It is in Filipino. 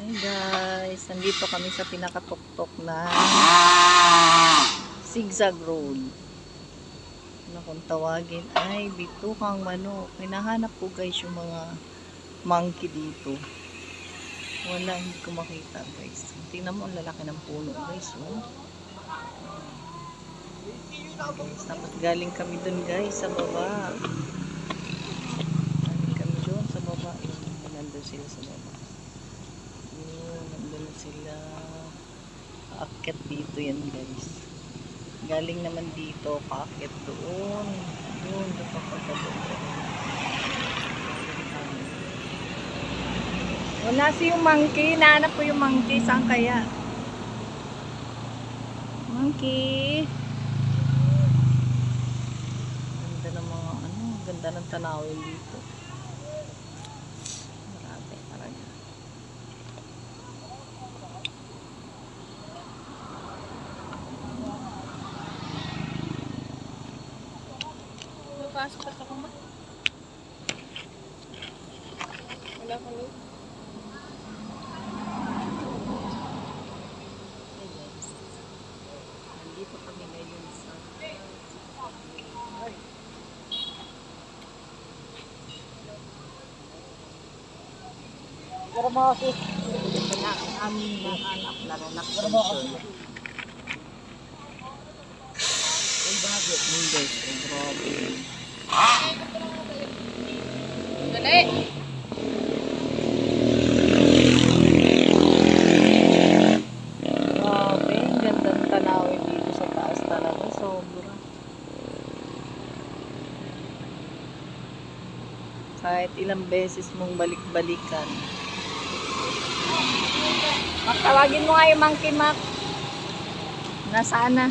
Hi guys, nandito kami sa pinakatuktok na zigzag road na kung tawagin ay Bitukang Manok. Hinahanap ko guys yung mga monkey dito. Wala, hindi ko makita guys. Tingnan mo ang lalaki ng puno guys. Oh. Guys, tapos galing kami dun guys sa baba. Galing kami dun sa baba. Nandun sila sa baba. Nandun sila. Aakyat dito yan guys. Galing naman dito, paakyat doon. Doon papunta doon. Wala yung monkey. Nahanap ko yung monkey. Saan kaya? Monkey. Ganda ng mga ano. Ganda ng tanawin dito. Marami talaga. Pasok ako ma. Wala ko lang. Nandito kami ngayon sa Pero mga sis. ito na ang aming nahanap na ronak hindi, grabe. Dali. Grabe, ang gandang tanawin dito sa taas talaga, sobra. Kahit ilang beses mong balik-balikan. Mak, tawagin mo nga yung monkey, Mak. Nasaan na?